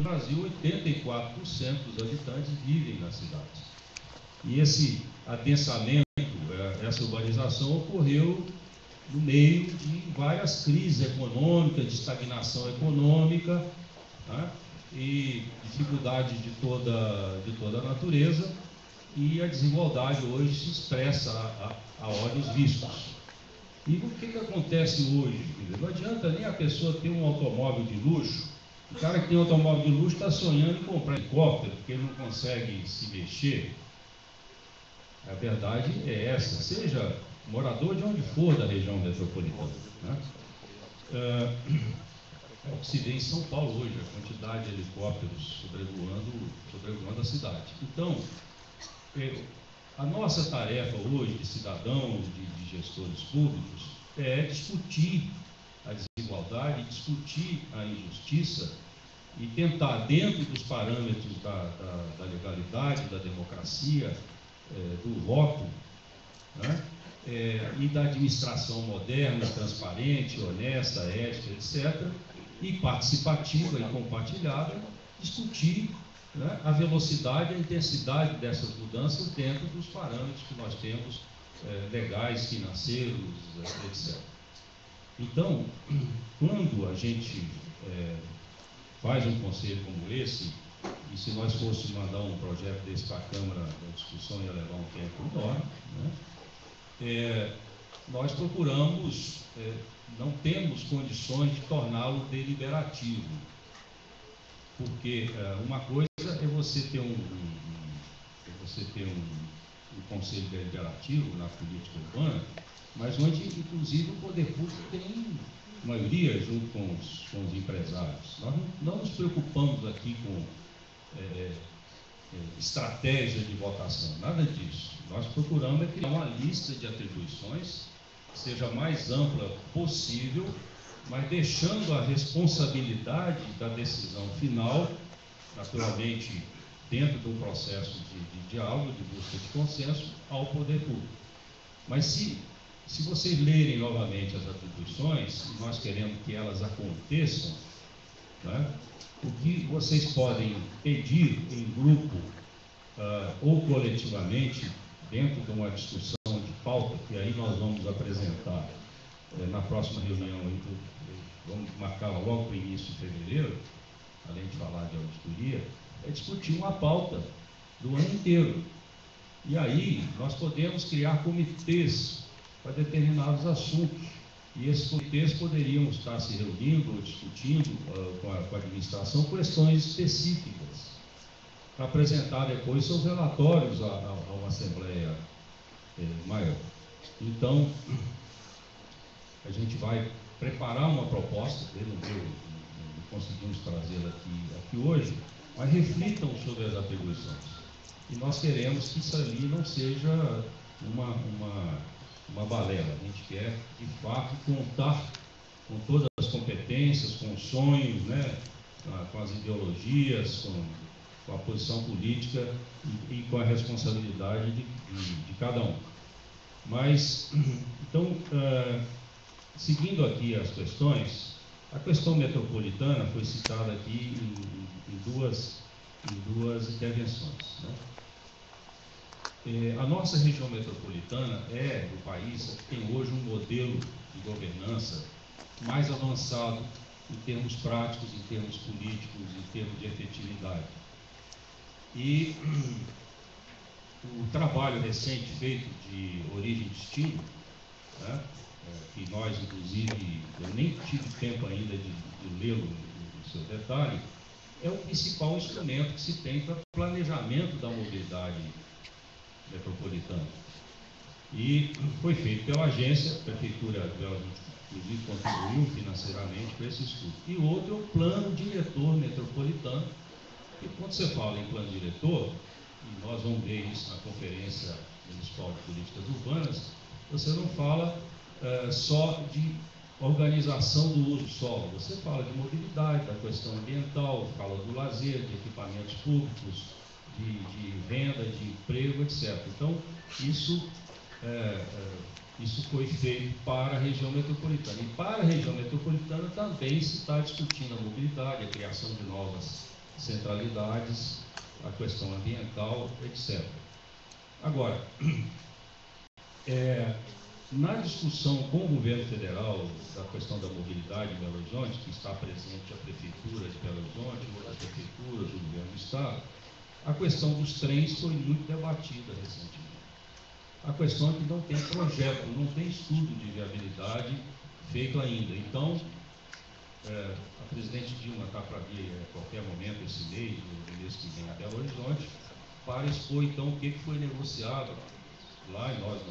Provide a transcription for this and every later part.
Brasil, 84% dos habitantes vivem nas cidades. E esse adensamento, essa urbanização ocorreu no meio de várias crises econômicas, de estagnação econômica, né, e dificuldades de toda a natureza, e a desigualdade hoje se expressa a olhos vistos. E o que acontece hoje? Não adianta nem a pessoa ter um automóvel de luxo. O cara que tem um automóvel de luxo está sonhando em comprar helicóptero, porque ele não consegue se mexer. A verdade é essa, seja morador de onde for da região metropolitana, né? É o que se vê em São Paulo hoje, a quantidade de helicópteros sobrevoando a cidade. Então, a nossa tarefa hoje de cidadãos, de gestores públicos, é discutir a desigualdade, discutir a injustiça e tentar, dentro dos parâmetros da legalidade, da democracia, do voto, né, e da administração moderna, transparente, honesta, ética, etc., e participativa e compartilhada, discutir, né, a velocidade e a intensidade dessas mudanças dentro dos parâmetros que nós temos, legais, financeiros, etc. Então, quando a gente faz um conselho como esse, e se nós fôssemos mandar um projeto desse para a Câmara, a discussão ia levar um tempo enorme, né? Nós procuramos, não temos condições de torná-lo deliberativo, porque uma coisa é você ter um conselho deliberativo na política urbana, mas onde, inclusive, o poder público tem maioria junto com os empresários. Nós não nos preocupamos aqui com estratégia de votação, nada disso. Nós procuramos criar uma lista de atribuições que seja mais ampla possível, mas deixando a responsabilidade da decisão final, naturalmente, dentro de um processo de diálogo, de busca de consenso, ao poder público. Mas se vocês lerem novamente as atribuições, e nós queremos que elas aconteçam, né, o que vocês podem pedir em grupo ou coletivamente, dentro de uma discussão de pauta, que aí nós vamos apresentar na próxima reunião, vamos marcar logo para o início de fevereiro, além de falar de auditoria, é discutir uma pauta do ano inteiro. E aí nós podemos criar comitês para determinados assuntos. E esses comitês poderiam estar se reunindo ou discutindo com a administração questões específicas, para apresentar depois seus relatórios a uma Assembleia maior. Então, a gente vai preparar uma proposta, não conseguimos trazê-la aqui hoje, mas reflitam sobre as atribuições. E nós queremos que isso ali não seja uma balela. A gente quer, de fato, contar com todas as competências, com os sonhos, né, com as ideologias, com a posição política e com a responsabilidade de cada um. Mas, então, seguindo aqui as questões, a questão metropolitana foi citada aqui em duas intervenções, né? A nossa região metropolitana é o país que tem hoje um modelo de governança mais avançado em termos práticos, em termos políticos, em termos de efetividade. E o trabalho recente feito de origem e destino, né, que nós, inclusive, eu nem tive tempo ainda de lê-lo no seu detalhe, é o principal instrumento que se tem para planejamento da mobilidade metropolitana. E foi feito pela agência, a Prefeitura de Belo Horizonte, inclusive, contribuiu financeiramente para esse estudo. E o outro é o Plano Diretor Metropolitano, e quando você fala em plano diretor, e nós vamos ver isso na Conferência Municipal de Políticas Urbanas, você não fala só de organização do uso do solo, você fala de mobilidade, da questão ambiental, fala do lazer, de equipamentos públicos, de venda, de emprego, etc. Então, isso foi feito para a região metropolitana. E para a região metropolitana também se está discutindo a mobilidade, a criação de novas centralidades, a questão ambiental, etc. Agora, na discussão com o governo federal da questão da mobilidade em Belo Horizonte, que está presente a Prefeitura de Belo Horizonte, outras prefeituras, o governo do Estado, a questão dos trens foi muito debatida recentemente. A questão é que não tem projeto, não tem estudo de viabilidade feito ainda. Então, a presidente Dilma está para vir a qualquer momento esse mês, no mês que vem a Belo Horizonte, para expor então o que foi negociado lá, e nós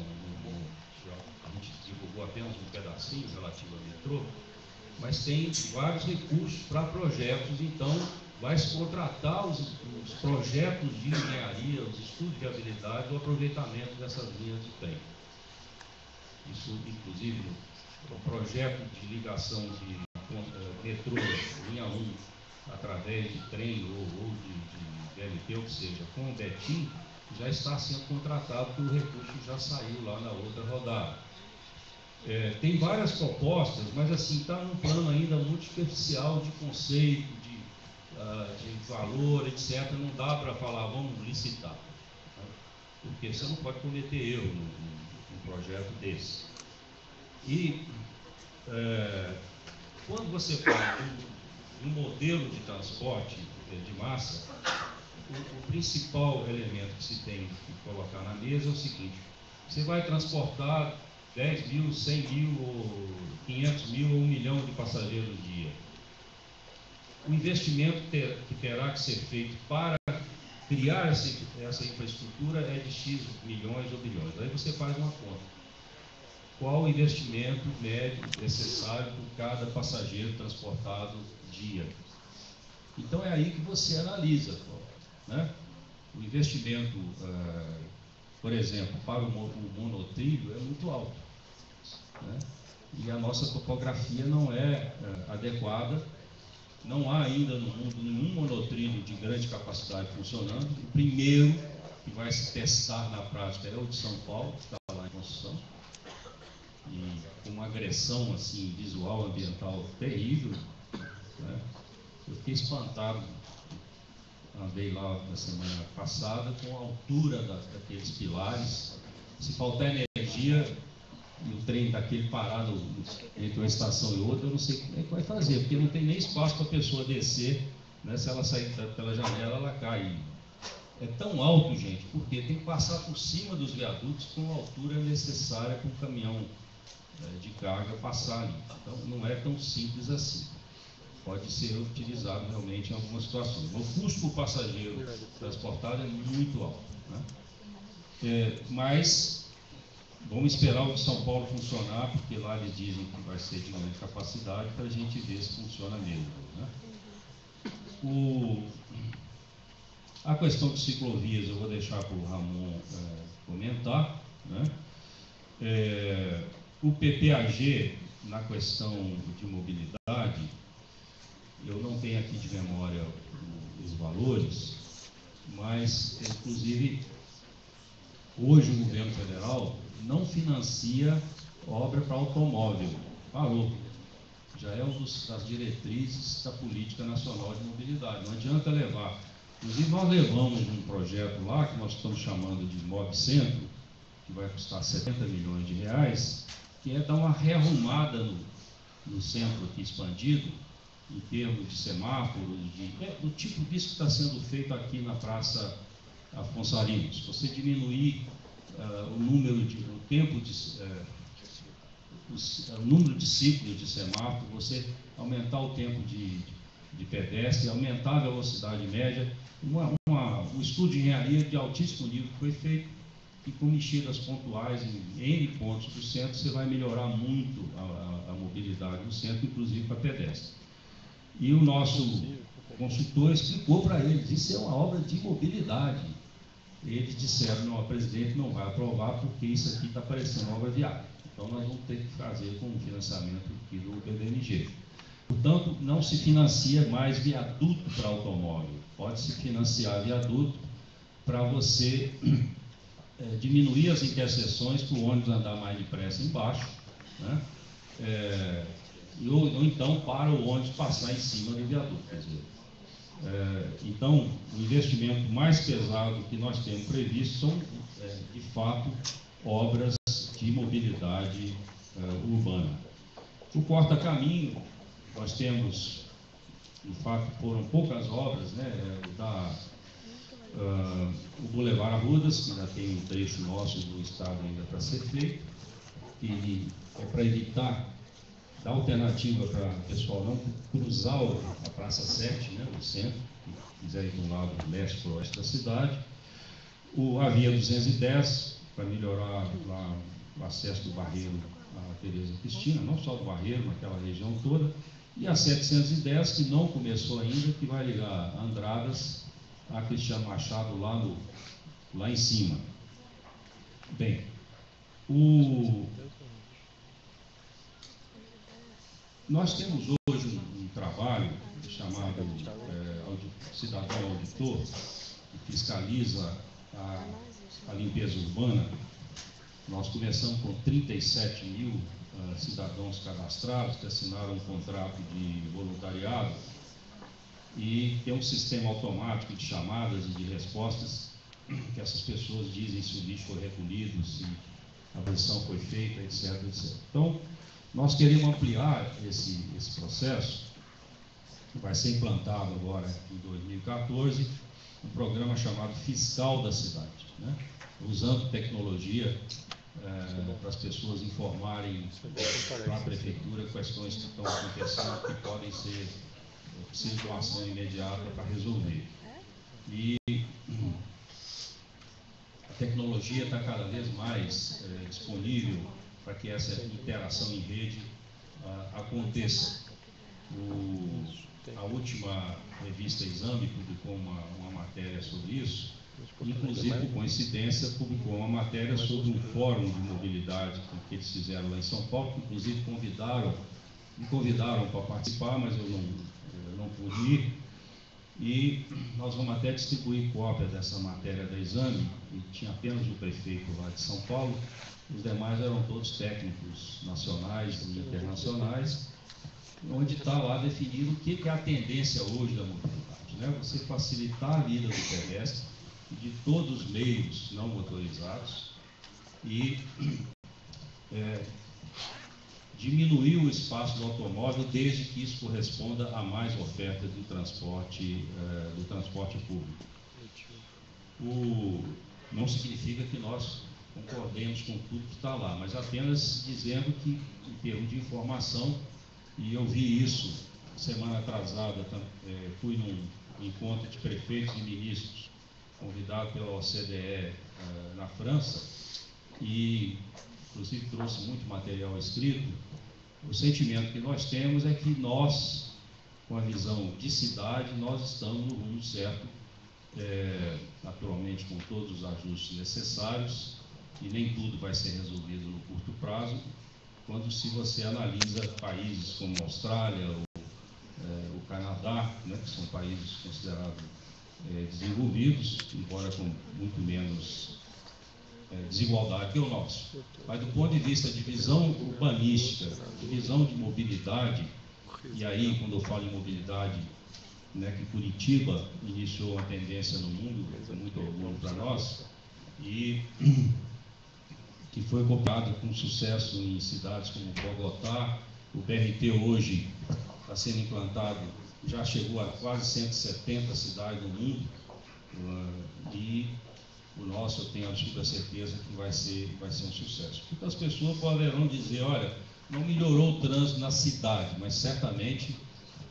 a gente divulgou apenas um pedacinho relativo ao metrô, mas tem vários recursos para projetos, então vai se contratar os projetos de engenharia, os estudos de viabilidade, o aproveitamento dessas linhas de trem. Isso, inclusive, o projeto de ligação de metrô, linha 1, através de trem ou de VLT, ou que seja, com o Betim, já está sendo contratado, porque o recurso já saiu lá na outra rodada. Tem várias propostas, mas assim, está num plano ainda muito superficial de conceito, de valor, etc. Não dá para falar, vamos licitar, né? Porque você não pode cometer erro num projeto desse. E quando você fala de um modelo de transporte de massa, o principal elemento que se tem que colocar na mesa é o seguinte: você vai transportar 10 mil, 100 mil, ou 500 mil ou 1 milhão de passageiros no dia. O investimento que terá que ser feito para criar essa infraestrutura é de X milhões ou bilhões. Aí você faz uma conta. Qual o investimento médio necessário por cada passageiro transportado dia? Então é aí que você analisa, né? O investimento, por exemplo, para o monotrilho é muito alto, né? E a nossa topografia não é adequada. Não há ainda no mundo nenhum monotrilho de grande capacidade funcionando. O primeiro que vai se testar na prática é o de São Paulo, que está lá em construção, e com uma agressão assim, visual, ambiental terrível, né? Eu fiquei espantado, andei lá na semana passada, com a altura daqueles pilares. Se faltar energia e o trem daquele parado entre uma estação e outra, eu não sei como é que vai fazer, porque não tem nem espaço para a pessoa descer, né? Se ela sair pela janela, ela cai. É tão alto, gente, porque tem que passar por cima dos viadutos com a altura necessária para um caminhão de carga passar ali. Então, não é tão simples assim. Pode ser utilizado realmente em algumas situações. O custo por passageiro transportado é muito alto, né? Mas vamos esperar o de São Paulo funcionar, porque lá eles dizem que vai ser de grande capacidade, para a gente ver se funciona mesmo, né? A questão de ciclovias eu vou deixar para o Ramon comentar, né? O PPAG, na questão de mobilidade, eu não tenho aqui de memória os valores, mas, inclusive, hoje o governo federal não financia obra para automóvel. Parou. Já é uma das diretrizes da Política Nacional de Mobilidade. Não adianta levar. Inclusive, nós levamos um projeto lá, que nós estamos chamando de Mob Centro, que vai custar 70 milhões de reais, que é dar uma rearrumada no centro aqui expandido, em termos de semáforos, do tipo disso que está sendo feito aqui na Praça Afonso Arinos. Se você diminuir o número de ciclos de semáforo, você aumentar o tempo de pedestre, aumentar a velocidade média, um estudo de engenharia de altíssimo nível que foi feito, e com mexidas pontuais em N pontos do centro, você vai melhorar muito a mobilidade do centro, inclusive para pedestre. E o nosso consultor explicou para eles: isso é uma obra de mobilidade. Eles disseram: não, a presidente não vai aprovar porque isso aqui está parecendo obra viária. Então nós vamos ter que fazer com o financiamento aqui do BDMG. Portanto, não se financia mais viaduto para automóvel. Pode-se financiar viaduto para você diminuir as interseções para o ônibus andar mais depressa embaixo, né? Ou então para o ônibus passar em cima do viaduto. Quer dizer, Então, o investimento mais pesado que nós temos previsto são, de fato, obras de mobilidade urbana. O corta-caminho, nós temos, de fato, foram poucas obras, né, o Boulevard Arrudas, que ainda tem um trecho nosso do estado ainda para ser feito, e é para evitar, dar alternativa para o pessoal não cruzar a Praça 7, né, do centro, que quiser ir de um lado leste para o oeste da cidade. A Via 210, para melhorar lá o acesso do Barreiro à Tereza Cristina, não só do Barreiro, naquela região toda, e a 710, que não começou ainda, que vai ligar Andradas a Cristiano Machado lá em cima. Bem, nós temos hoje um trabalho chamado Cidadão Auditor, que fiscaliza a limpeza urbana. Nós começamos com 37 mil cidadãos cadastrados que assinaram um contrato de voluntariado, e tem um sistema automático de chamadas e de respostas que essas pessoas dizem se o lixo foi recolhido, se a avaliação foi feita, etc, etc. Então, nós queremos ampliar esse processo. Vai ser implantado agora em 2014 um programa chamado Fiscal da Cidade, né? Usando tecnologia para as pessoas informarem para a prefeitura quais coisas que estão acontecendo, que podem ser situação imediata para resolver. E a tecnologia está cada vez mais disponível para que essa interação em rede aconteça. A última revista Exame publicou uma matéria sobre isso, inclusive, por coincidência, publicou uma matéria sobre um fórum de mobilidade que eles fizeram lá em São Paulo, que inclusive me convidaram para participar, mas eu não pude ir, e nós vamos até distribuir cópia dessa matéria da Exame, e tinha apenas o prefeito lá de São Paulo, os demais eram todos técnicos nacionais e internacionais, onde está lá definido o que é a tendência hoje da mobilidade, né? Você facilitar a vida do pedestre e de todos os meios não motorizados e diminuir o espaço do automóvel desde que isso corresponda a mais oferta do transporte público. Não significa que nós concordemos com tudo que está lá, mas apenas dizendo que, em termos de informação, e eu vi isso semana atrasada, fui num encontro de prefeitos e ministros, convidado pela OCDE na França, e inclusive trouxe muito material escrito. O sentimento que nós temos é que nós, com a visão de cidade, nós estamos no rumo certo, naturalmente com todos os ajustes necessários, e nem tudo vai ser resolvido no curto prazo, se você analisa países como a Austrália, o Canadá, né, que são países considerados desenvolvidos, embora com muito menos desigualdade que o nosso. Mas do ponto de vista de visão urbanística, de visão de mobilidade, e aí quando eu falo em mobilidade, né, que Curitiba iniciou uma tendência no mundo, foi muito orgulho para nós, e que foi copiado com sucesso em cidades como Bogotá. O BRT hoje está sendo implantado, já chegou a quase 170 cidades no mundo, e o nosso, eu tenho absoluta certeza que vai ser um sucesso. Porque as pessoas poderão dizer, olha, não melhorou o trânsito na cidade, mas certamente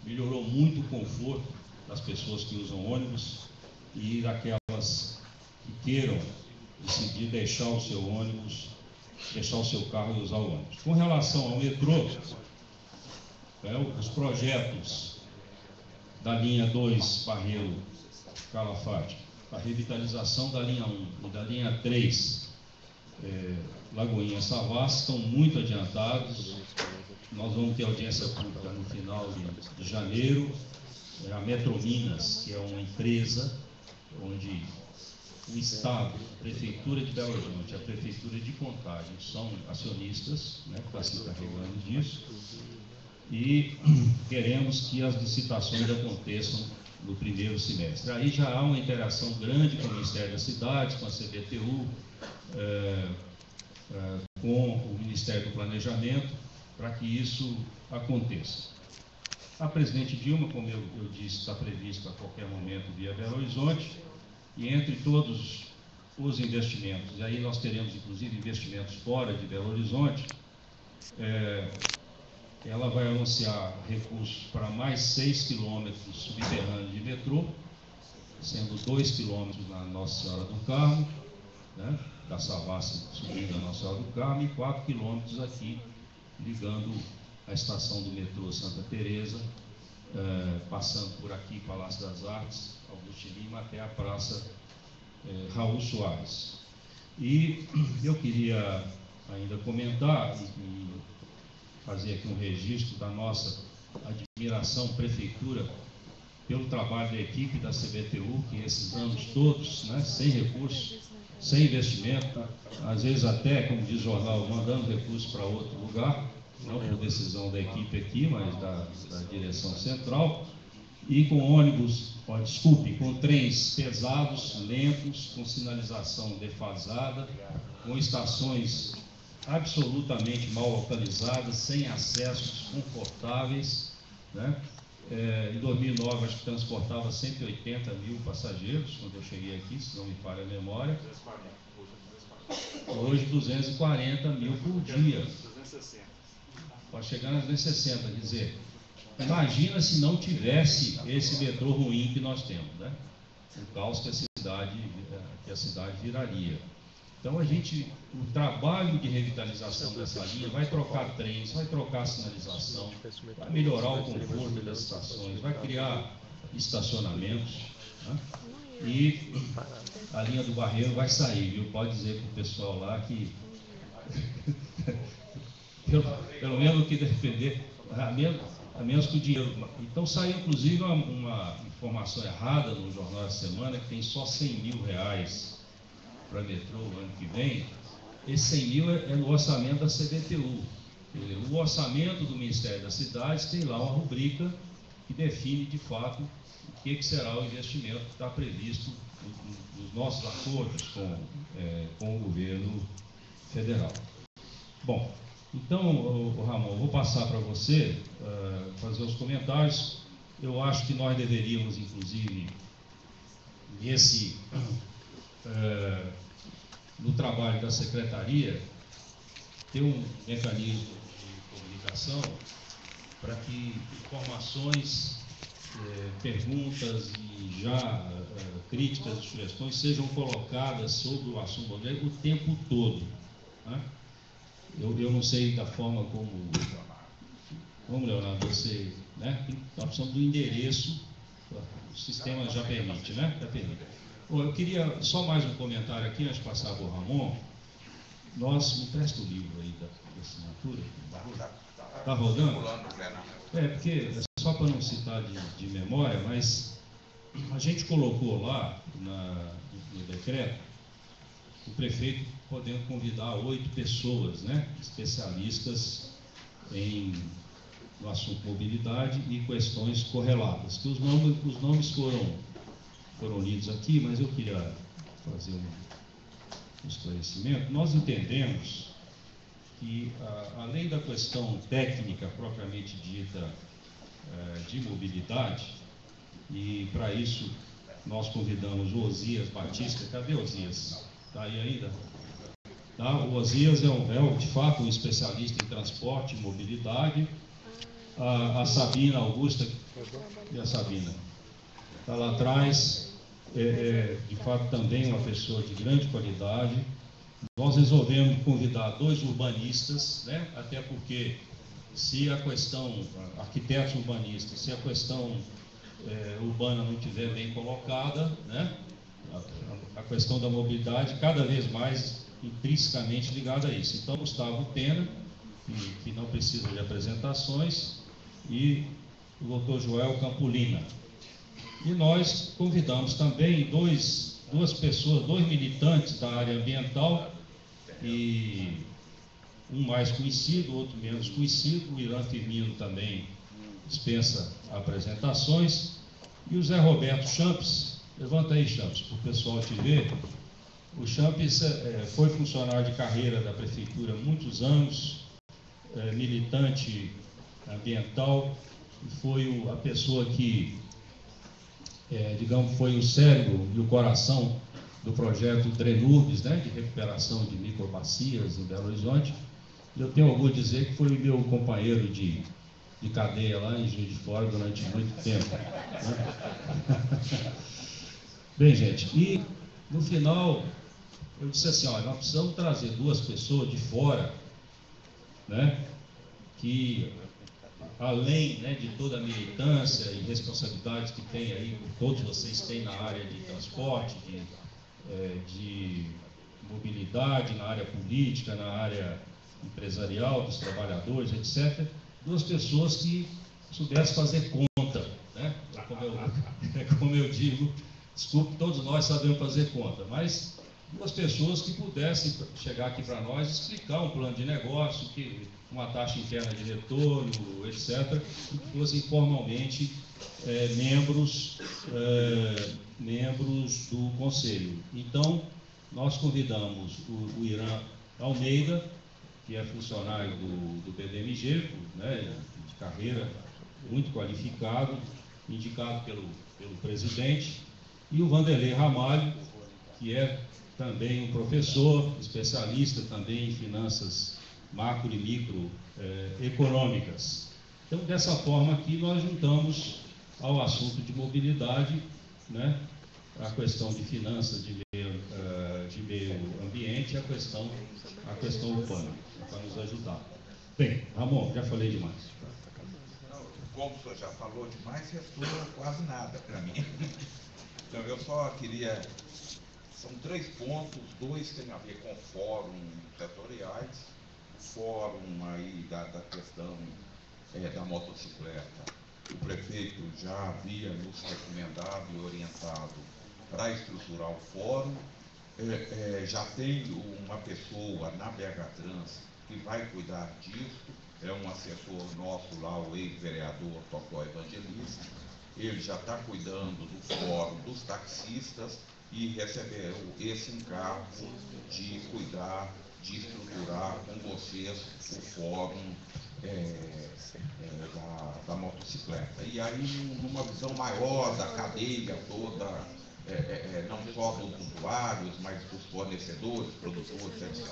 melhorou muito o conforto das pessoas que usam ônibus e daquelas que queiram decidir deixar o seu ônibus, deixar o seu carro e usar o ônibus. Com relação ao metrô, os projetos da linha 2, Barreiro Calafate, a revitalização da linha 1 e da linha 3, Lagoinha Savassi, estão muito adiantados. Nós vamos ter audiência pública no final de janeiro. A Metrominas, que é uma empresa onde o Estado, a Prefeitura de Belo Horizonte, a Prefeitura de Contagem são acionistas, né, que estão se encarregando disso, e queremos que as licitações aconteçam no primeiro semestre. Aí já há uma interação grande com o Ministério das Cidades, com a CBTU, com o Ministério do Planejamento, para que isso aconteça. A presidente Dilma, como eu disse, está prevista a qualquer momento via Belo Horizonte, e entre todos os investimentos, e aí nós teremos inclusive investimentos fora de Belo Horizonte, ela vai anunciar recursos para mais 6 quilômetros subterrâneos de metrô, sendo 2 quilômetros na Nossa Senhora do Carmo, né, da Savassi subindo a Nossa Senhora do Carmo, e 4 quilômetros aqui, ligando a estação do metrô Santa Teresa, passando por aqui, Palácio das Artes, Augusto Lima, até a Praça Raul Soares. E eu queria ainda comentar e fazer aqui um registro da nossa admiração, prefeitura, pelo trabalho da equipe da CBTU, que esses anos todos, né, sem recursos, sem investimento, às vezes até, como diz o jornal, mandando recursos para outro lugar, não por decisão da equipe aqui, mas da direção central, e com ônibus, com trens pesados, lentos, com sinalização defasada, com estações absolutamente mal localizadas, sem acessos confortáveis, né? Em 2009, acho que transportava 180 mil passageiros, quando eu cheguei aqui, se não me falha a memória. Hoje, 240 mil por dia. 260. Pode chegar nas 260, quer dizer, imagina se não tivesse esse metrô ruim que nós temos, né? O caos que a cidade viraria. Então, o trabalho de revitalização dessa linha vai trocar trens, vai trocar sinalização, vai melhorar o conforto das estações, vai criar estacionamentos, né? E a linha do Barreiro vai sair, viu? Pode dizer para o pessoal lá que, pelo menos que defender, a menos que o dinheiro. Então, saiu inclusive uma informação errada no Jornal da Semana, que tem só 100 mil reais para metrô no ano que vem. Esse 100 mil é no orçamento da CBTU. O orçamento do Ministério das Cidades tem lá uma rubrica que define de fato o que será o investimento que está previsto nos nossos acordos com o governo federal. Bom, então, Ramon, vou passar para você fazer os comentários. Eu acho que nós deveríamos, inclusive, no trabalho da Secretaria, ter um mecanismo de comunicação para que informações, perguntas e já críticas e sugestões sejam colocadas sobre o assunto o tempo todo, né? Eu não sei da forma como Leonardo, você, né? Nós precisamos do endereço, o sistema já permite, né? Já permite. Bom, eu queria só mais um comentário aqui, antes de passar para o Ramon. Me presta o livro aí da assinatura. Está rodando? Porque, só para não citar de memória, mas a gente colocou lá no decreto o prefeito podendo convidar 8 pessoas, né, especialistas no assunto mobilidade e questões correlatas. Que os nomes foram lidos aqui, mas eu queria fazer um esclarecimento. Nós entendemos que, além da questão técnica propriamente dita de mobilidade, e para isso nós convidamos o Osias Batista. Cadê o Osias? Está aí ainda? Tá? O Osias é de fato um especialista em transporte e mobilidade. A Sabina Augusta, e a Sabina? Está lá atrás, de fato também uma pessoa de grande qualidade. Nós resolvemos convidar 2 urbanistas, né? Até porque se a questão, arquitetos urbanistas, se a questão urbana não estiver bem colocada, né? A questão da mobilidade cada vez mais intrinsecamente ligada a isso. Então, Gustavo Pena, que não precisa de apresentações, e o doutor Joel Campolina. E nós convidamos também duas pessoas, 2 militantes da área ambiental, e um mais conhecido, outro menos conhecido. O Irã Firmino também dispensa apresentações, E o Zé Roberto Champs, levanta aí, Champs, para o pessoal te ver. O Champs foi funcionário de carreira da prefeitura há muitos anos, militante ambiental, e foi a pessoa que, digamos, foi o cérebro e o coração do projeto Drenurbis, né, de recuperação de microbacias em Belo Horizonte. E eu tenho orgulho de dizer que foi meu companheiro de cadeia lá em Juiz de Fora durante muito tempo. Né? Bem, gente, e no final eu disse assim, olha, nós precisamos trazer duas pessoas de fora, né, que além, né, de toda a militância e responsabilidade que tem aí, todos vocês têm na área de transporte, de mobilidade, na área política, na área empresarial, dos trabalhadores, etc., duas pessoas que soubessem fazer conta, né? Como eu digo, desculpe, todos nós sabemos fazer conta, mas duas pessoas que pudessem chegar aqui para nós, explicar um plano de negócio, uma taxa interna de retorno, etc., e que fossem formalmente membros do Conselho. Então, nós convidamos o Irã Almeida, que é funcionário do BDMG, né, de carreira, muito qualificado, indicado pelo presidente, e o Vanderlei Ramalho, que é também um professor, especialista também em finanças macro e micro econômicas. Então, dessa forma aqui, nós juntamos ao assunto de mobilidade, né, a questão de finanças, de meio ambiente, a questão urbana, para nos ajudar. Bem, Ramon, já falei demais. Como o senhor já falou demais, restou quase nada para mim. Então, eu só queria... São 3 pontos, 2 têm a ver com fórum setoriais, fórum aí da questão da motocicleta. O prefeito já havia nos recomendado e orientado para estruturar o fórum. Já tem uma pessoa na BH Trans que vai cuidar disso, é um assessor nosso lá, o ex-vereador Tocó Evangelista. Ele já está cuidando do fórum dos taxistas e recebeu esse encargo de cuidar, de estruturar com vocês o fórum da motocicleta. E aí, numa visão maior da cadeia toda, não só dos usuários, mas dos fornecedores, produtores, etc.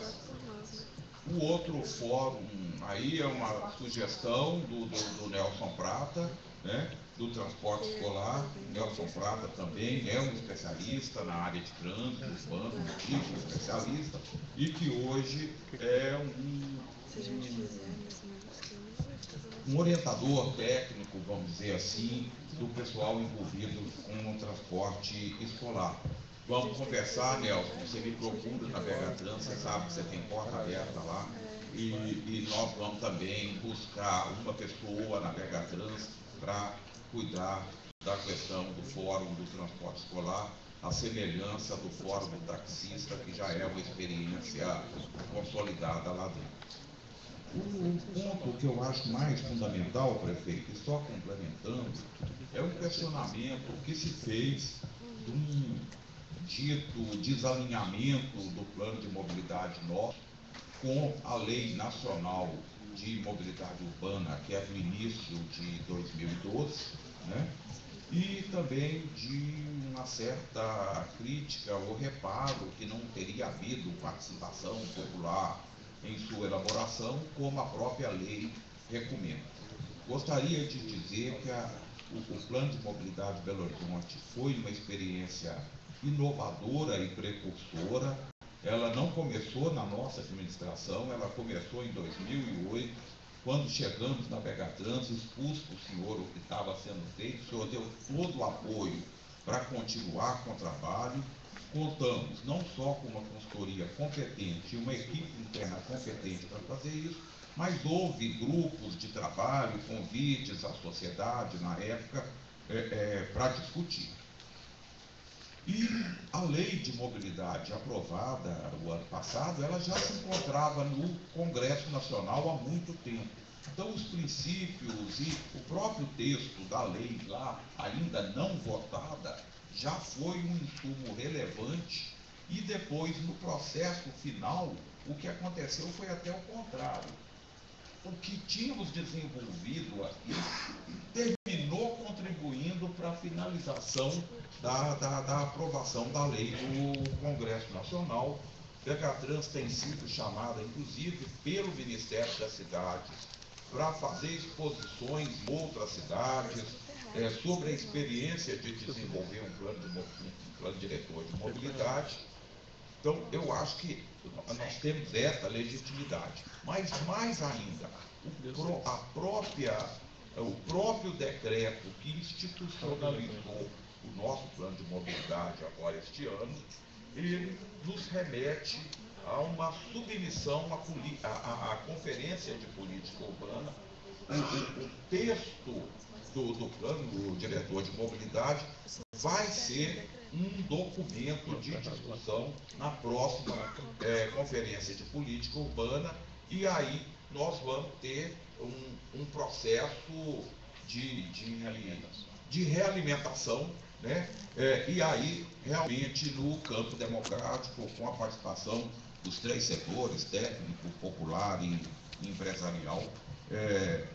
O outro fórum, aí é uma sugestão do Nelson Prata, né, do transporte escolar. Nelson Prata também é um especialista na área de trânsito urbano, um especialista, e que hoje é um orientador técnico, vamos dizer assim, do pessoal envolvido com o transporte escolar. Vamos conversar, Nelson, você me procura na BH Trans, você sabe que você tem porta aberta lá, e nós vamos também buscar uma pessoa na BH Trans para cuidar da questão do fórum do transporte escolar, a semelhança do fórum do taxista, que já é uma experiência consolidada lá dentro. O ponto que eu acho mais fundamental, prefeito, e só complementando, é um questionamento que se fez de um dito desalinhamento do plano de mobilidade nosso com a Lei Nacional de Mobilidade Urbana, que é do início de 2012, né? E também de uma certa crítica ou reparo que não teria havido participação popular em sua elaboração, como a própria lei recomenda. Gostaria de dizer que o Plano de Mobilidade de Belo Horizonte foi uma experiência inovadora e precursora. Ela não começou na nossa administração, ela começou em 2008, quando chegamos na BH Trans, expus para o senhor o que estava sendo feito. O senhor deu todo o apoio para continuar com o trabalho. Contamos não só com uma consultoria competente e uma equipe interna competente para fazer isso, mas houve grupos de trabalho, convites à sociedade na época para discutir. E a lei de mobilidade aprovada o ano passado, ela já se encontrava no Congresso Nacional há muito tempo. Então, os princípios e o próprio texto da lei lá, ainda não votada, já foi um insumo relevante e depois, no processo final, o que aconteceu foi até o contrário. O que tínhamos desenvolvido aqui terminou contribuindo para a finalização da aprovação da lei do Congresso Nacional. Decatrans tem sido chamada, inclusive, pelo Ministério das Cidades para fazer exposições em outras cidades sobre a experiência de desenvolver um plano diretor de mobilidade. Então, eu acho que nós temos essa legitimidade. Mas, mais ainda, o próprio decreto que institucionalizou o nosso plano de mobilidade agora este ano, ele nos remete a uma submissão à Conferência de Política Urbana. O texto do plano diretor de mobilidade vai ser um documento de discussão na próxima Conferência de Política Urbana, e aí nós vamos ter um processo de realimentação, né? E aí, realmente, no campo democrático, com a participação dos três setores, técnico, popular e empresarial,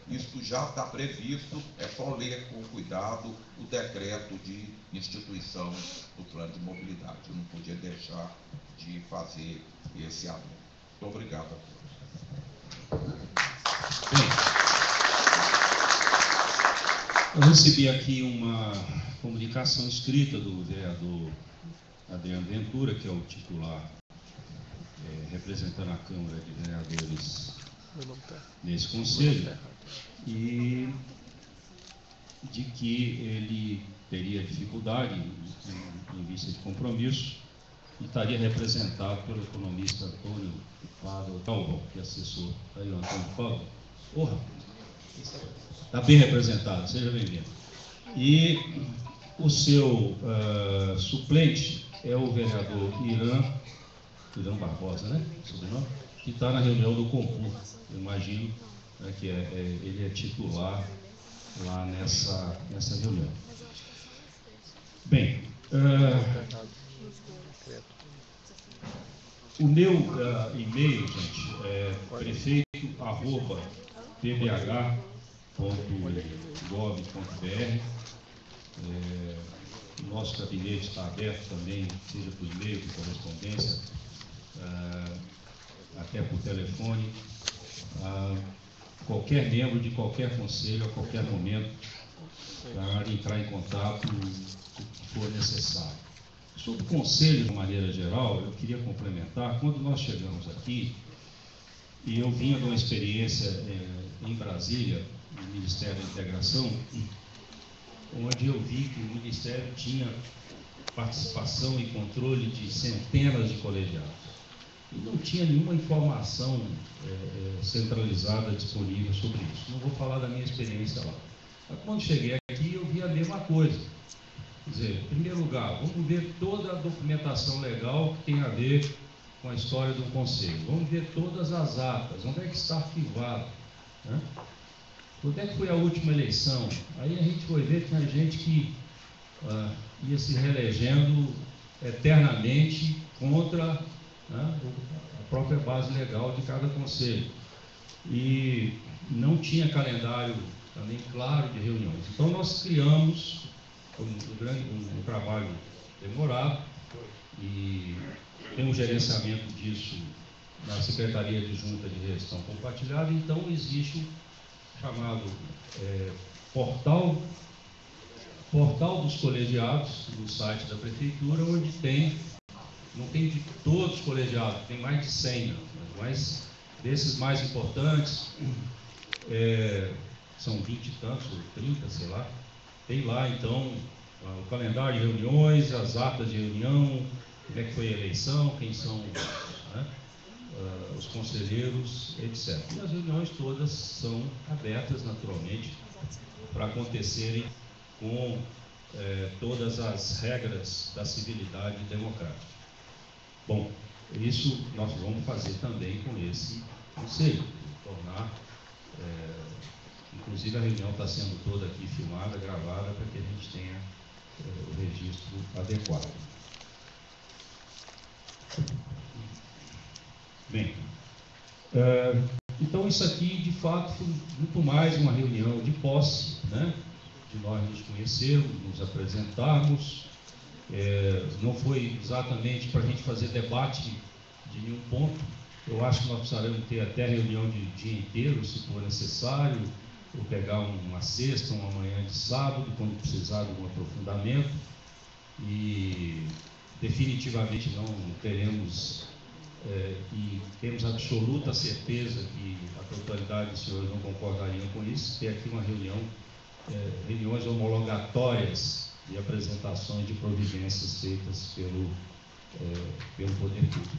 isso já está previsto, é só ler com cuidado o decreto de instituição do plano de mobilidade. Eu não podia deixar de fazer esse anúncio. Muito obrigado a todos. Bem, eu recebi aqui uma comunicação escrita do vereador Adriano Ventura, que é o titular, representando a Câmara de Vereadores nesse conselho, e de que ele teria dificuldade em vista de compromisso e estaria representado pelo economista Antônio Pablo Calvo, que é assessor. Está aí o Antônio Pablo. Porra, está bem representado, seja bem-vindo. E o seu suplente é o vereador Irã Barbosa, né? Sobrenome? Que está na reunião do Compur. Eu imagino que ele é titular lá nessa reunião. Bem, o meu e-mail, gente, é prefeito@pbh.gov.br. O nosso gabinete está aberto também, seja por e-mail, por correspondência, até por telefone. Qualquer membro de qualquer conselho, a qualquer momento, para entrar em contato o que for necessário. Sobre o conselho, de maneira geral, eu queria complementar. Quando nós chegamos aqui, e eu vinha de uma experiência em Brasília, no Ministério da Integração, onde eu vi que o Ministério tinha participação e controle de centenas de colegiados. E não tinha nenhuma informação centralizada disponível sobre isso. Não vou falar da minha experiência lá. Mas quando cheguei aqui, eu vi a mesma coisa. Quer dizer, em primeiro lugar, vamos ver toda a documentação legal que tem a ver com a história do conselho. Vamos ver todas as atas, onde é que está arquivado, né? Quando é que foi a última eleição? Aí a gente foi ver que tinha gente que ia se reelegendo eternamente contra, né, a própria base legal de cada conselho. E não tinha calendário também claro de reuniões. Então nós criamos um trabalho demorado e tem um gerenciamento disso na Secretaria de Junta de Gestão Compartilhada. Então existe o chamado portal dos colegiados no site da Prefeitura, onde não tem de todos os colegiados, tem mais de 100, mas desses mais importantes, são 20 e tantos, ou 30, sei lá, tem lá então o calendário de reuniões, as atas de reunião, como é que foi a eleição, quem são, né, os conselheiros, etc. E as reuniões todas são abertas naturalmente para acontecerem com todas as regras da civilidade democrática. Bom, isso nós vamos fazer também com esse conselho, tornar Inclusive a reunião está sendo toda aqui filmada, gravada, para que a gente tenha o registro adequado. Bem, então isso aqui de fato foi muito mais uma reunião de posse, né? De nós nos conhecermos, nos apresentarmos. Não foi exatamente para a gente fazer debate de nenhum ponto. Eu acho que nós precisaremos ter até reunião de dia inteiro, se for necessário, ou pegar uma sexta, uma manhã de sábado, quando precisar de um aprofundamento. E definitivamente não teremos, e temos absoluta certeza que a totalidade dos senhores não concordariam com isso, ter aqui uma reunião, reuniões homologatórias e apresentações de providências feitas pelo poder público.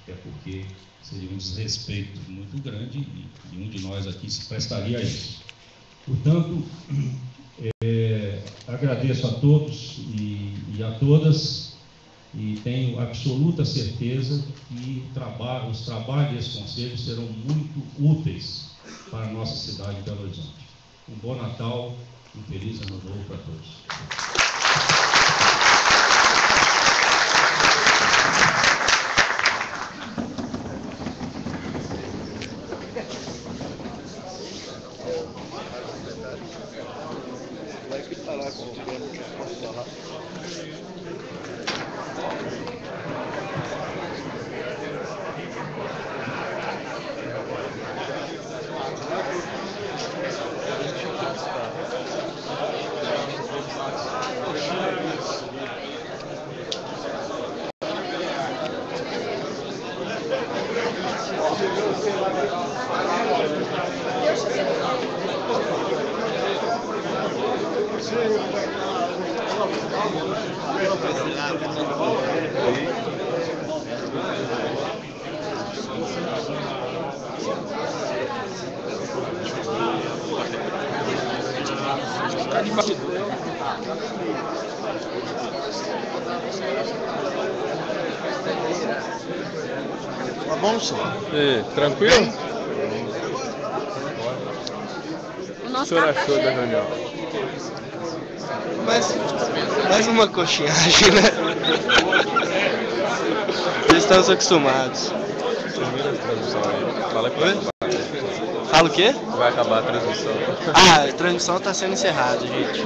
Até porque seria um desrespeito muito grande e nenhum de nós aqui se prestaria a isso. Portanto, agradeço a todos e a todas e tenho absoluta certeza que os trabalhos desse Conselho serão muito úteis para a nossa cidade de Belo Horizonte. Um bom Natal, um feliz Ano Novo para todos. Tá bom, senhor? Tranquilo? O senhor achou da reunião? Mais uma coxinhagem, né? Já estamos acostumados. Termina a transmissão aí. Fala que vai acabar. Fala o quê? Vai acabar a transmissão. Ah, a transmissão está sendo encerrada, gente.